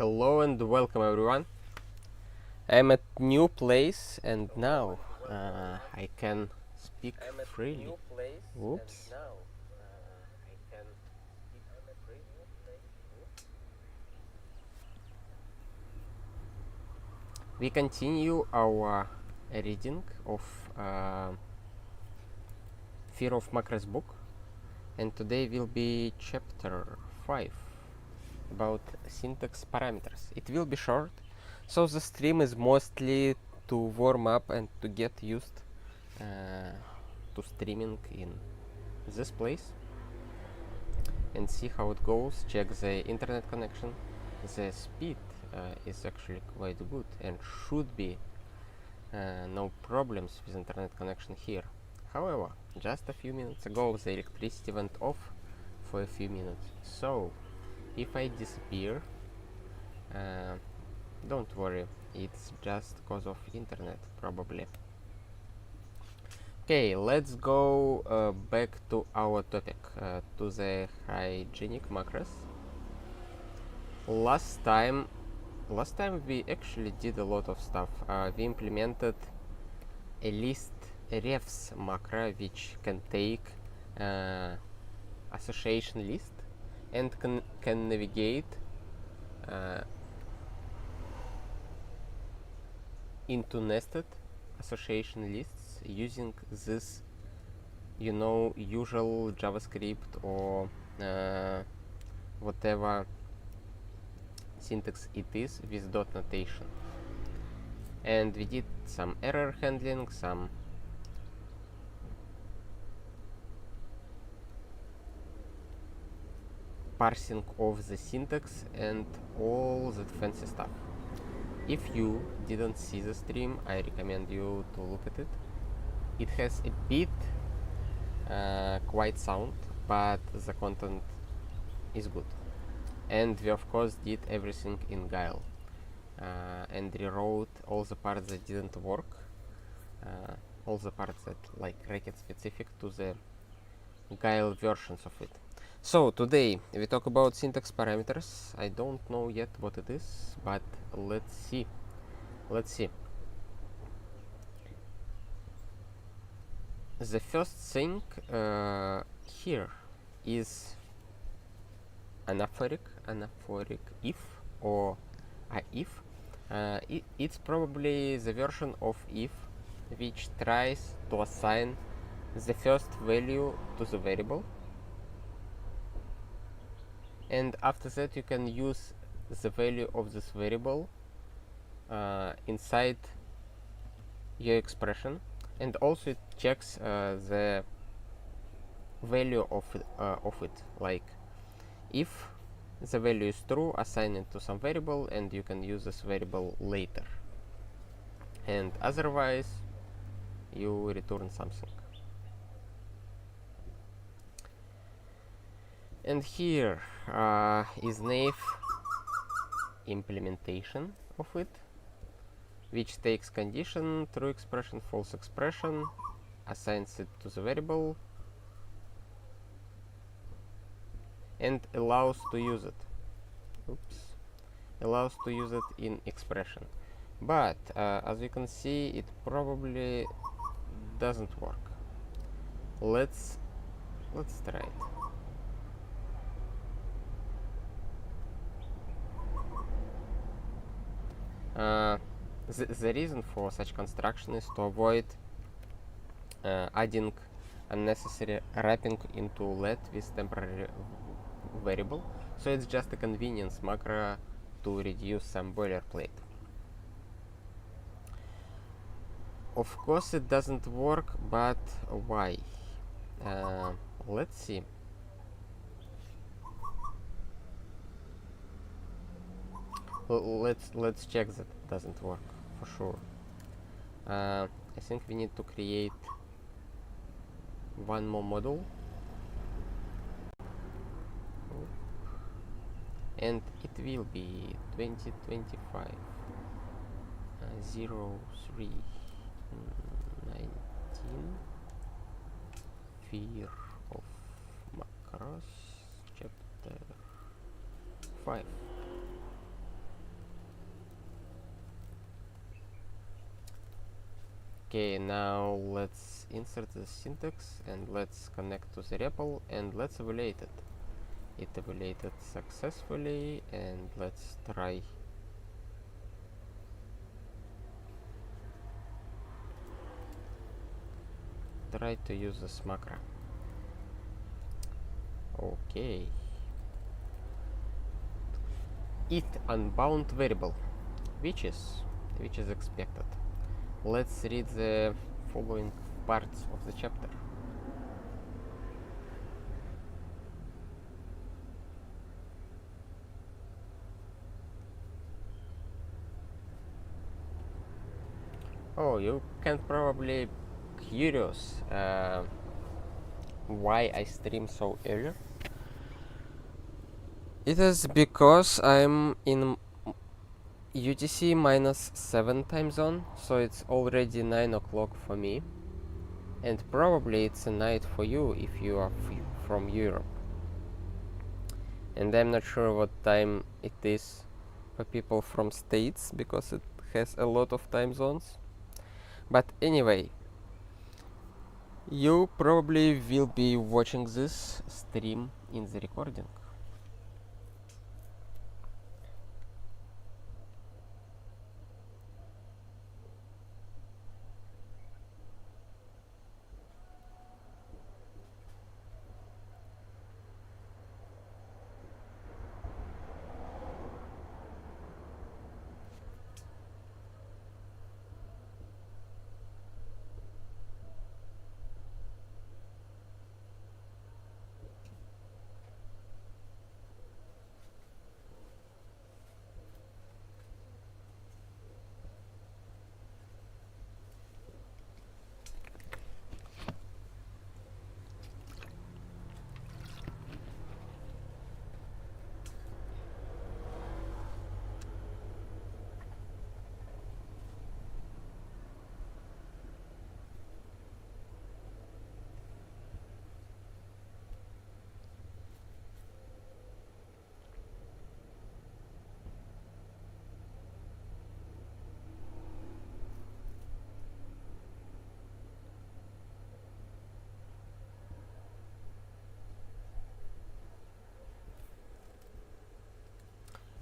Hello and welcome everyone. I'm at new place and now I can speak freely. Whoops. We continue our reading of Fear of Macros book, and today will be chapter 5 about syntax parameters. It will be short, so the stream is mostly to warm up and to get used to streaming in this place and see how it goes. Check the internet connection. The speed is actually quite good and should be no problems with internet connection here. However, just a few minutes ago the electricity went off for a few minutes, so if I disappear, don't worry, it's just cause of internet probably. Okay, let's go back to our topic, to the hygienic macros. Last time we actually did a lot of stuff. We implemented a list refs macro which can take association list and can navigate into nested association lists using this, usual JavaScript or whatever syntax it is with dot notation. And we did some error handling, some parsing of the syntax and all that fancy stuff. If you didn't see the stream, I recommend you to look at it. It has a bit quiet sound, but the content is good. And we of course did everything in Guile and rewrote all the parts that didn't work, all the parts that like Racket specific to the Guile versions of it. So today we talk about syntax parameters. I don't know yet what it is, but let's see. The first thing here is anaphoric if or a if. It's probably the version of if which tries to assign the first value to the variable, and after that you can use the value of this variable inside your expression, and also it checks the value of it, like if the value is true, assign it to some variable and you can use this variable later, and otherwise you return something. And here is naive implementation of it, which takes condition, true expression, false expression, assigns it to the variable, and allows to use it. Allows to use it in expression. But as you can see, it probably doesn't work. Let's try it. The reason for such construction is to avoid adding unnecessary wrapping into let with temporary variable, so it's just a convenience macro to reduce some boilerplate. Of course it doesn't work, but why? Let's see. Let's check that it doesn't work for sure. I think we need to create one more model, and it will be 2025 03 19 Fear of Macros chapter 5. Okay, now let's insert the syntax and let's connect to the REPL and let's evaluate it. It evaluated successfully, and let's try to use this macro. Okay. It unbound variable, which is expected. Let's read the following parts of the chapter. Oh, you can probably curious why I stream so early. It is because I'm in UTC -7 time zone, so it's already 9 o'clock for me, and probably it's a night for you if you are from Europe. And I'm not sure what time it is for people from States, because it has a lot of time zones. But anyway, you probably will be watching this stream in the recording.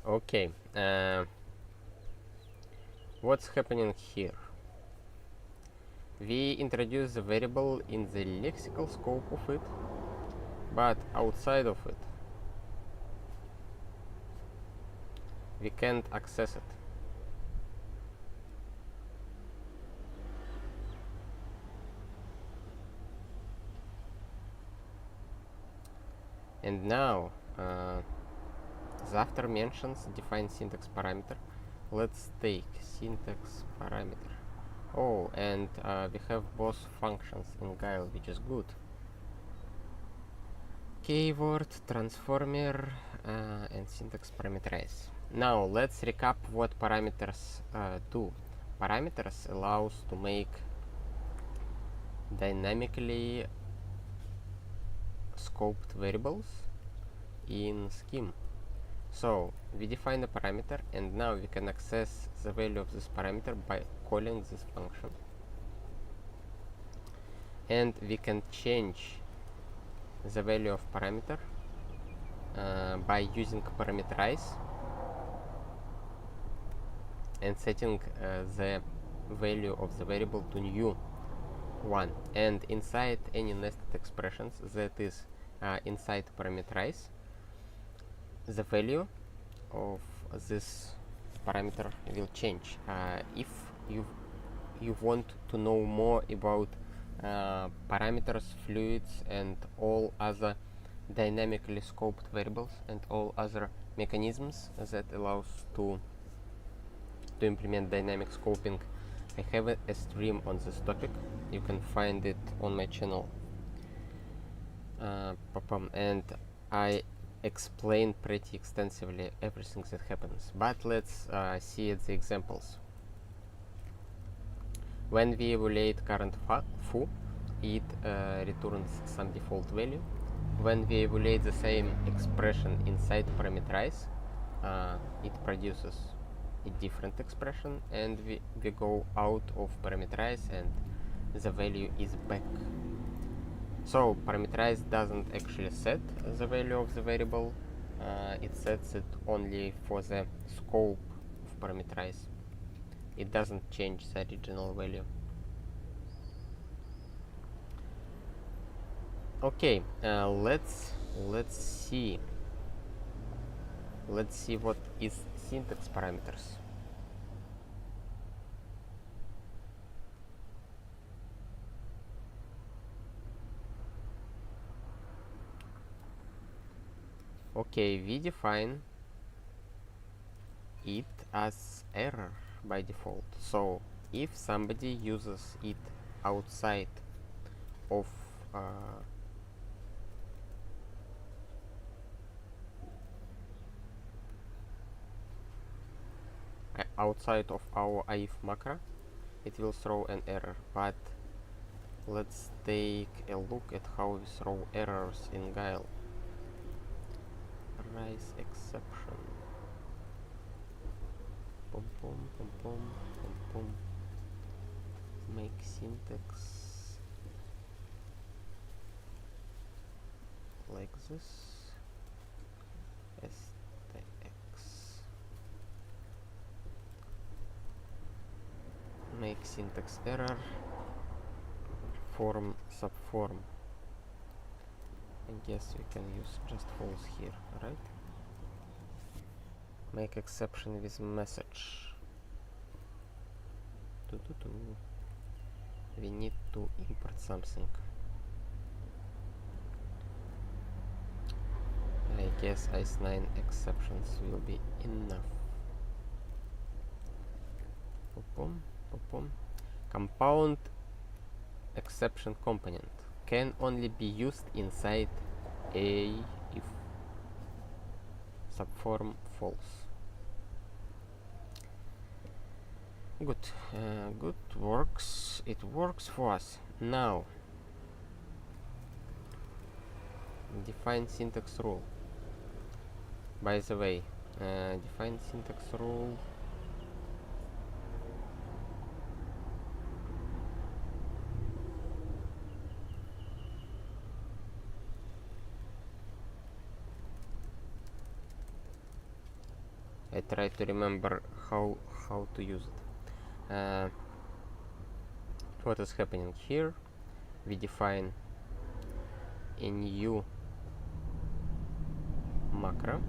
Okay, what's happening here? We introduce the variable in the lexical scope of it, but outside of it, we can't access it. And now, the after mentions define syntax parameter. Let's take syntax parameter. Oh, and we have both functions in Guile, which is good. Keyword, transformer, and syntax parameterize. Now let's recap what parameters do. Parameters allows to make dynamically scoped variables in scheme. So we define a parameter, and now we can access the value of this parameter by calling this function, and we can change the value of parameter by using parameterize and setting the value of the variable to new one. And inside any nested expressions that is inside parameterize, the value of this parameter will change. If you want to know more about parameters, fluids, and all other dynamically scoped variables and all other mechanisms that allows to implement dynamic scoping, I have a stream on this topic. You can find it on my channel, and I explain pretty extensively everything that happens. But let's see the examples. When we evaluate current foo, it returns some default value. When we evaluate the same expression inside parameterize, it produces a different expression, and we go out of parameterize and the value is back. So parameterize doesn't actually set the value of the variable, it sets it only for the scope of parameterize. It doesn't change the original value. Okay, let's see what is syntax parameters. Okay, we define it as error by default. So if somebody uses it outside of our if macro, it will throw an error. But let's take a look at how we throw errors in Guile. Raise exception. Pum pum pum pum pum pum. Make syntax like this. stx. Make syntax error. Form subform. I guess we can use just false here, right? Make exception with message. We need to import something. I guess ICE9 exceptions will be enough. Compound exception component can only be used inside a if subform false. Good works. It works for us. Now define syntax rule. By the way, define syntax rule. I try to remember how to use it. What is happening here? We define a new macro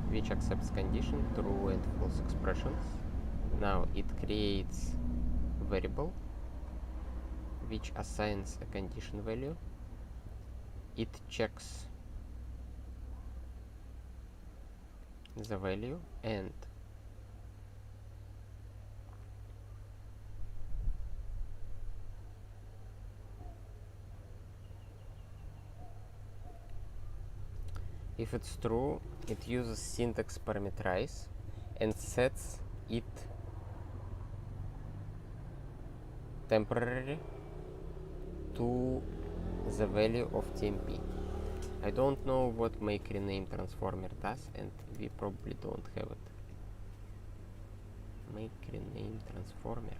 which accepts condition, true and false expressions. Now it creates a variable which assigns a condition value. It checks the value and if it's true, it uses syntax parameterize and sets it temporarily to the value of TMP. I don't know what make rename transformer does, and we probably don't have it. Make rename transformer.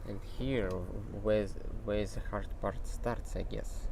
And here, where the hard part starts, I guess.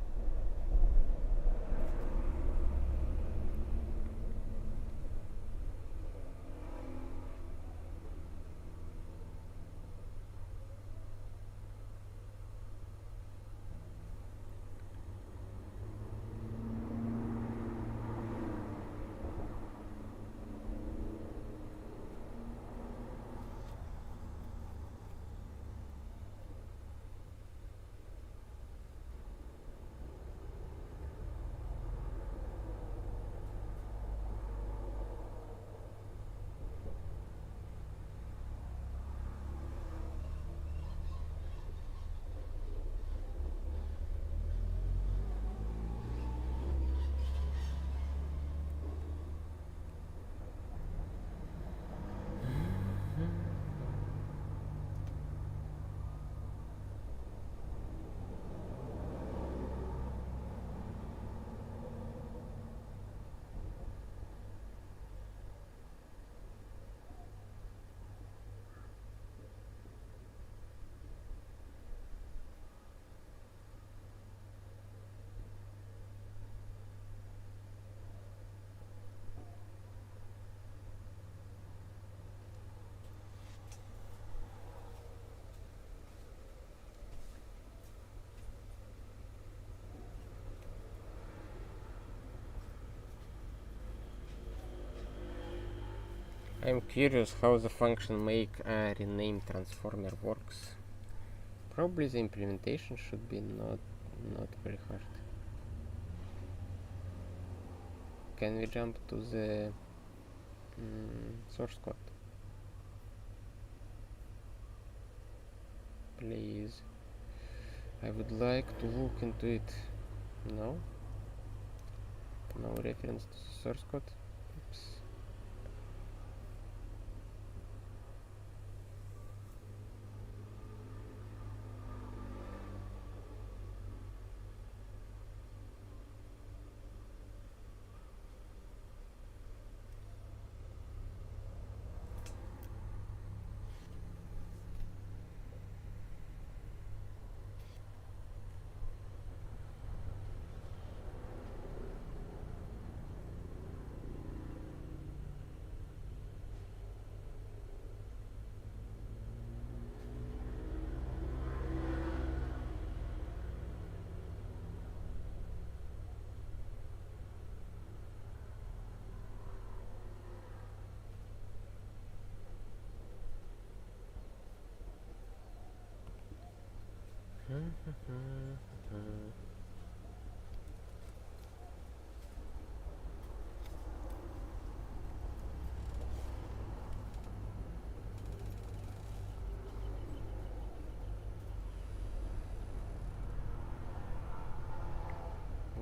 I'm curious how the function make a rename transformer works. Probably the implementation should be not very hard. Can we jump to the source code? Please. I would like to look into it. No? No reference to the source code? Oops.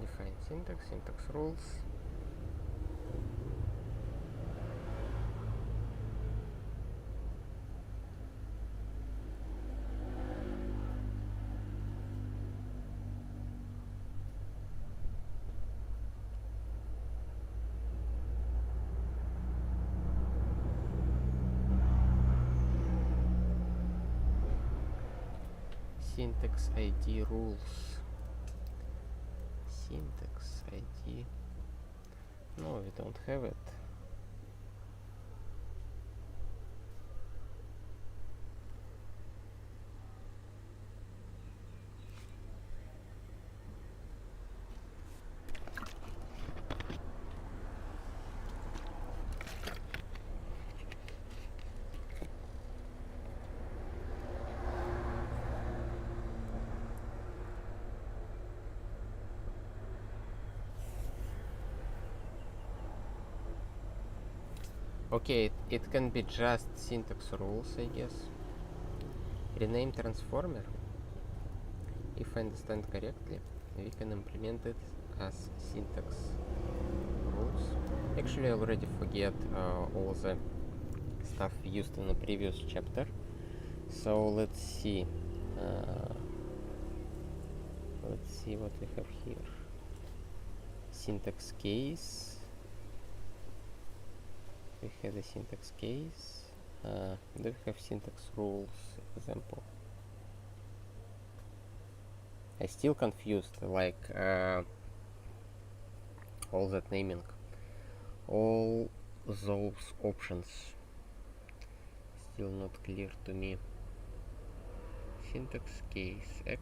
Define syntax rules. Syntax ID rules. Syntax ID. No, we don't have it. Okay, it can be just syntax rules, I guess. Rename transformer. If I understand correctly, we can implement it as syntax rules. Actually, I already forget all the stuff we used in the previous chapter. So let's see. Let's see what we have here. Syntax case. We had a syntax case. Do we have syntax rules example? I still confused, like all that naming, all those options still not clear to me. Syntax case X.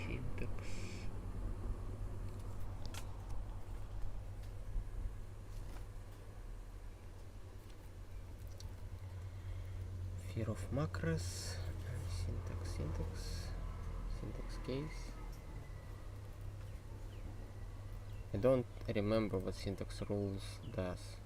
Syntax. Fear of macros. Syntax case. I don't remember what syntax rules does.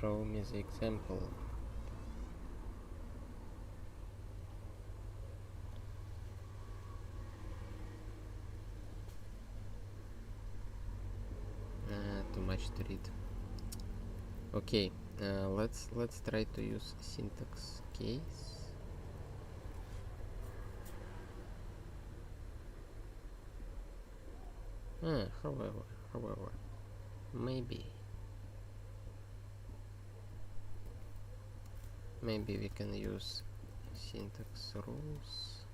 Show me the example. Too much to read. Okay, let's try to use syntax case. However, maybe we can use syntax rules.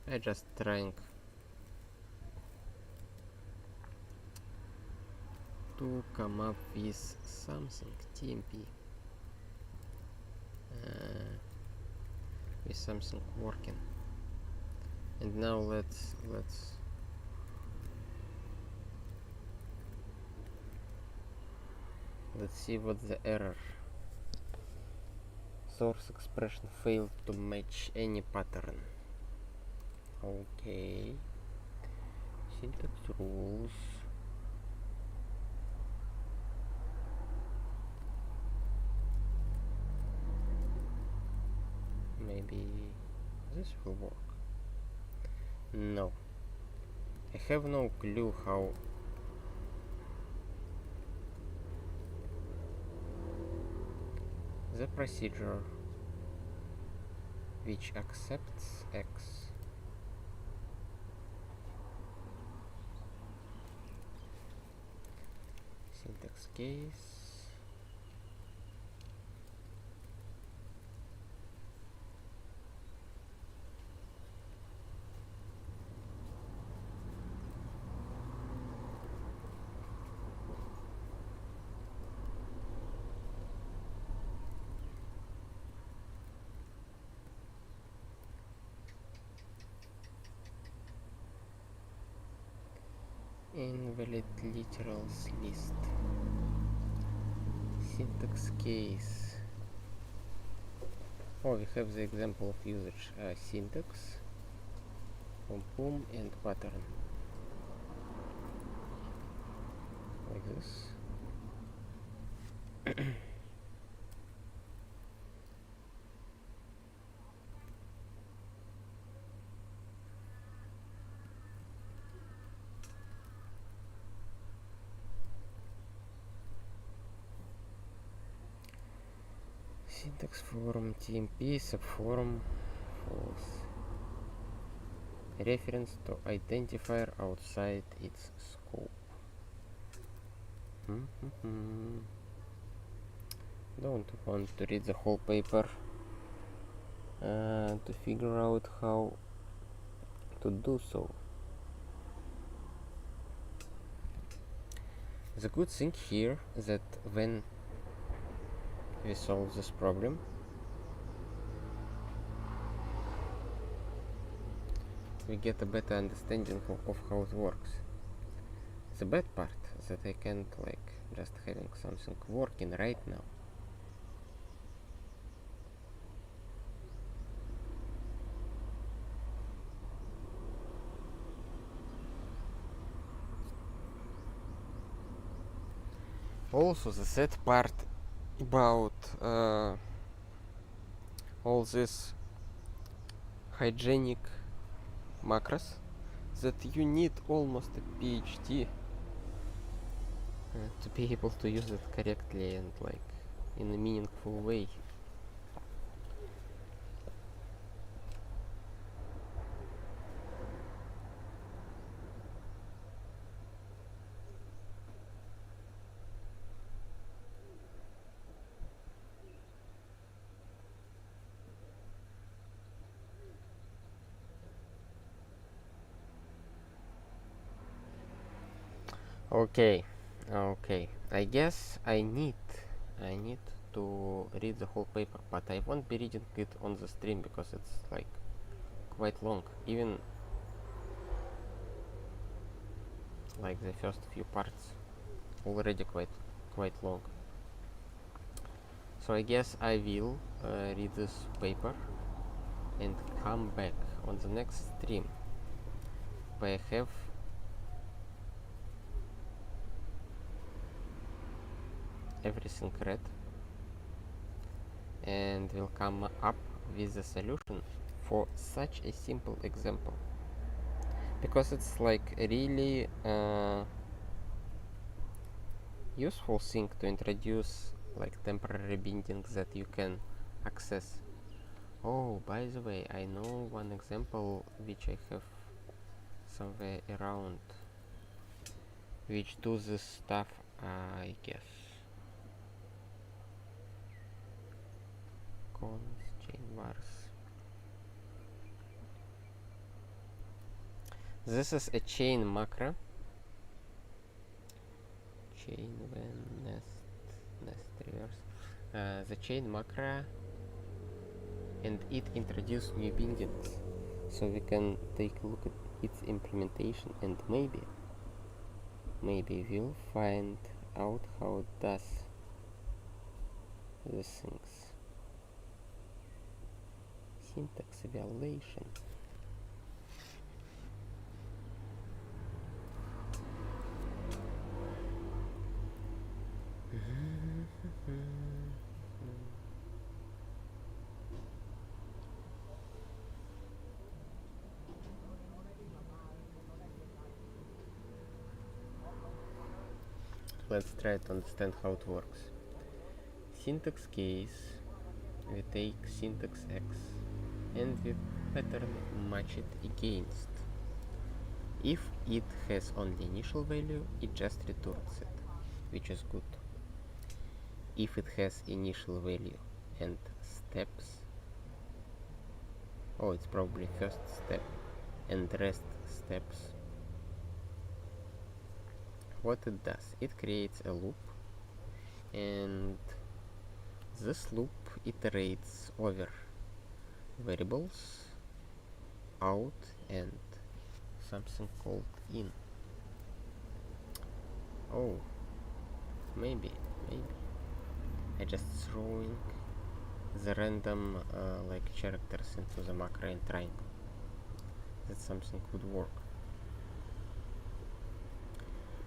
I just trying to come up with something TMP, with something working. And now let's see what's the error. Source expression failed to match any pattern. Okay. Syntax rules. Maybe this will work. No. I have no clue how. The procedure which accepts X syntax case invalid literals list syntax case. Oh, we have the example of usage syntax, pom and pattern like this. Syntax form TMP subform false. Reference to identifier outside its scope. Don't want to read the whole paper to figure out how to do so. The good thing here is that when we solve this problem, we get a better understanding of how it works. The bad part is that I can't like just having something working right now. Also, the sad part about all this hygienic macros that you need almost a PhD to be able to use it correctly and like in a meaningful way. Okay, I guess I need to read the whole paper, but I won't be reading it on the stream because it's like quite long. Even like the first few parts already quite long. So I guess I will read this paper and come back on the next stream where I have everything read and will come up with a solution for such a simple example, because it's like a really useful thing to introduce like temporary bindings that you can access. Oh, by the way, I know one example which I have somewhere around which do this stuff, I guess. Cons, chain bars. This is a chain macro. chain when nest reverse. The chain macro, and it introduced new bindings, so we can take a look at its implementation, and maybe we'll find out how it does the things. Syntax evaluation. Let's try to understand how it works. Syntax case, we take syntax x and we pattern match it against. If it has only initial value, it just returns it, which is good. If it has initial value and steps, oh, it's probably first step and rest steps. What it does, it creates a loop, and this loop iterates over variables, out, and something called in. Oh, maybe I just throwing the random like characters into the macro and trying that something could work.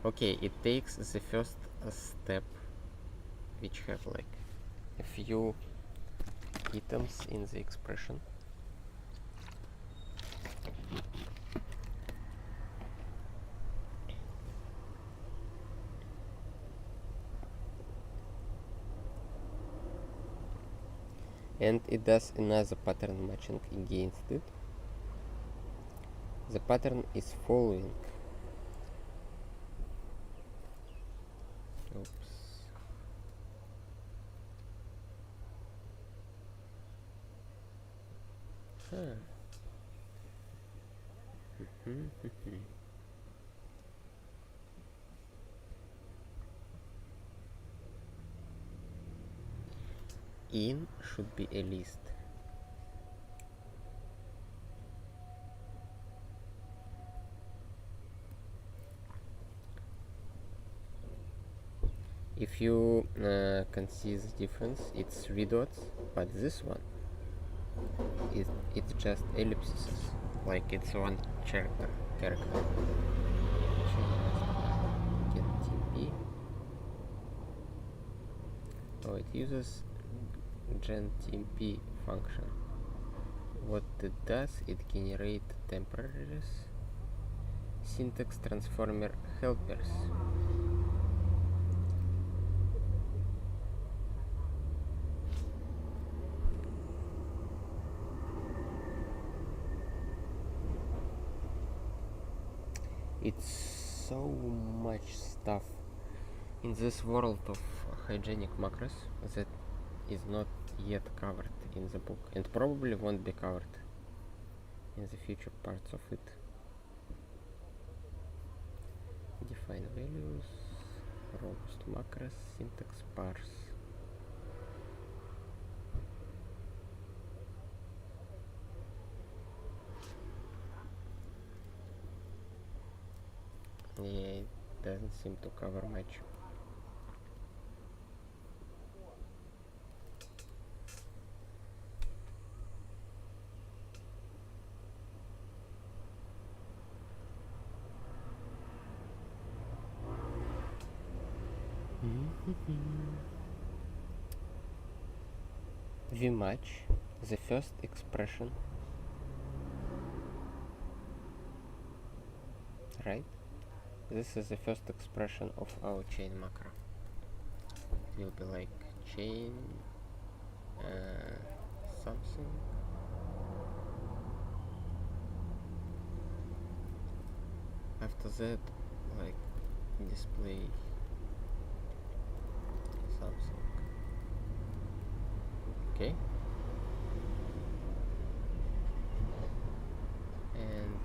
Okay, it takes the first step, which have like a few items in the expression. And it does another pattern matching against it. The pattern is following. Oops. In should be a list. If you can see the difference, it's 3 dots, but this one it's just ellipses, like it's one character. Get TP. Oh, it uses genTMP function. What it does, it generates temporaries, syntax transformer helpers. It's so much stuff in this world of hygienic macros that is not yet covered in the book, and probably won't be covered in the future parts of it. Define values, robust macros, syntax parse. Yeah, it doesn't seem to cover much. We match the first expression, right? This is the first expression of our chain macro. It will be like chain something. After that, like display something. Okay. And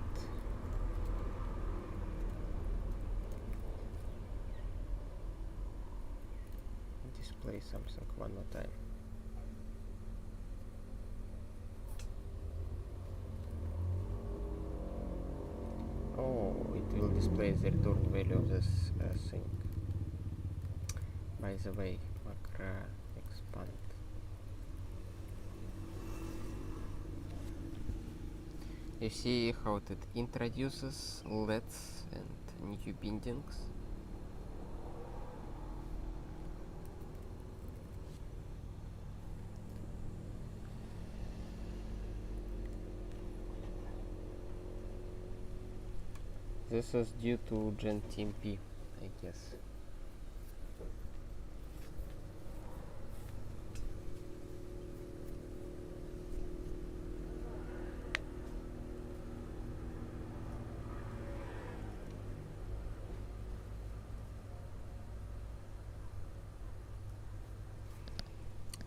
display something one more time. Oh, it will display the return value of this thing. By the way, macro expand. You see how it introduces LEDs and new bindings. This is due to Gen TMP, I guess.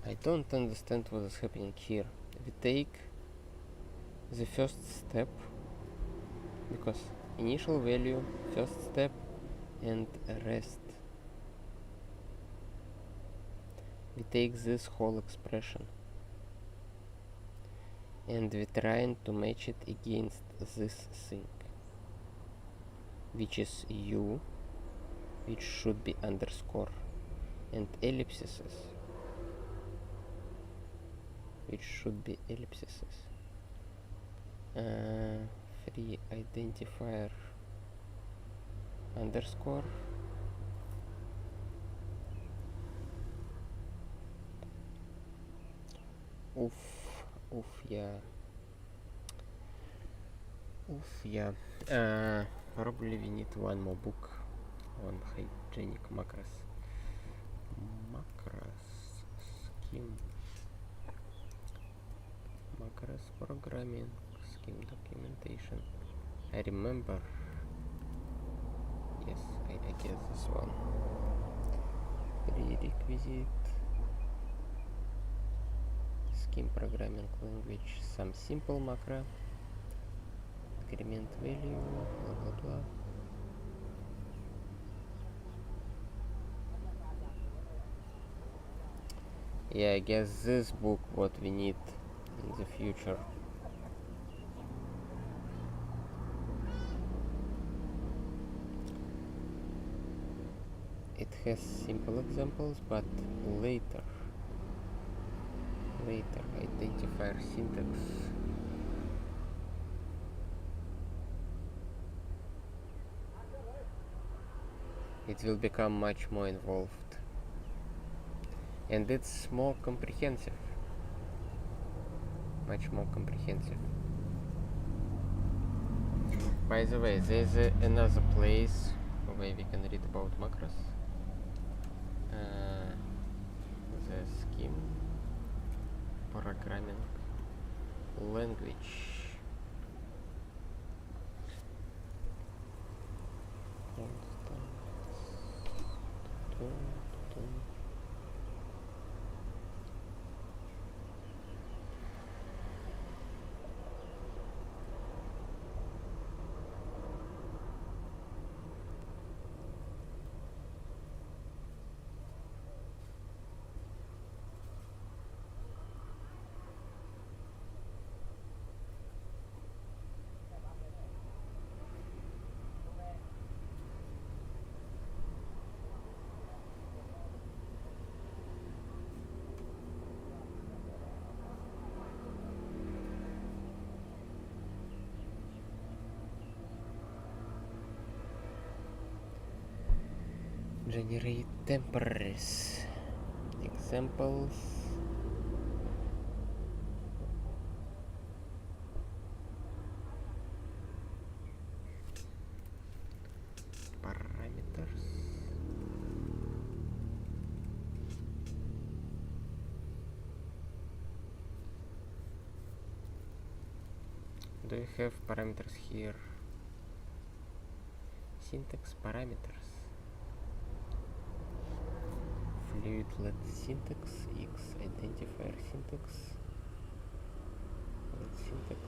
I don't understand what is happening here. We take the first step, because initial value, first step, and rest. We take this whole expression and we trying to match it against this thing, which is u, which should be underscore, and ellipses, which should be ellipses. Free identifier underscore, yeah. Probably we need one more book on hygienic macros. Scheme, macros programming, scheme documentation. I remember. Yes, I guess this one. Prerequisite. Scheme programming language. Some simple macro. Increment value. Blah blah blah. Yeah, I guess this book what we need in the future. It has simple examples, but later identifier syntax. It will become much more involved. And it's more comprehensive. Much more comprehensive. By the way, there's another place where we can read about macros. The scheme programming language. Generate temporaries. Examples. Parameters. Do you have parameters here? Syntax parameters. Fluid let syntax, X identifier syntax, let syntax.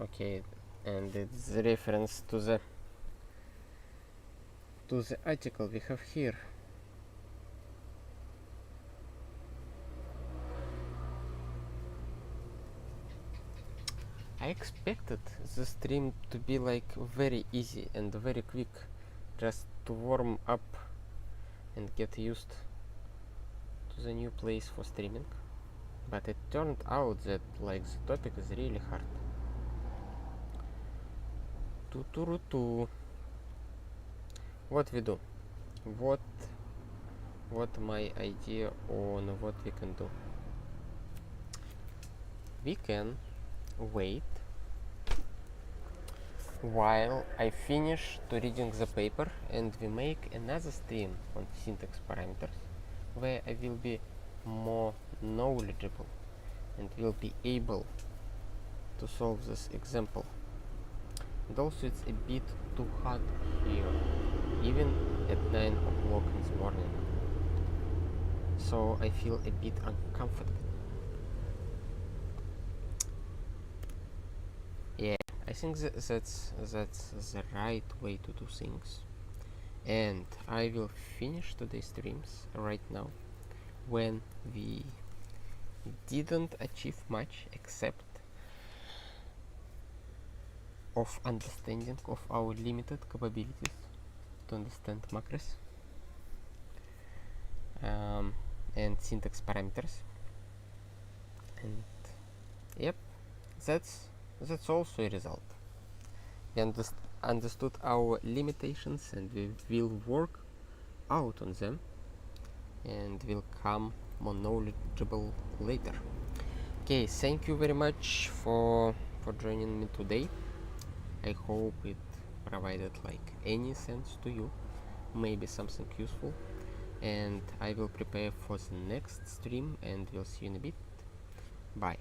Okay, and it's the reference to the article we have here. I expected the stream to be like very easy and very quick, just to warm up and get used to the new place for streaming, but it turned out that like the topic is really hard. What we do? What my idea on what we can do? We can wait while I finish to reading the paper, and we make another stream on syntax parameters where I will be more knowledgeable and will be able to solve this example. And also it's a bit too hot here, even at 9 o'clock in the morning, so I feel a bit uncomfortable. Yeah, I think that's the right way to do things, and I will finish today's streams right now when we didn't achieve much except of understanding of our limited capabilities to understand macros and syntax parameters, and yep, that's also a result. We understood our limitations, and we will work out on them and will come more knowledgeable later. Okay, thank you very much for joining me today. I hope it provided like any sense to you, maybe something useful, and I will prepare for the next stream, and we'll see you in a bit. Bye.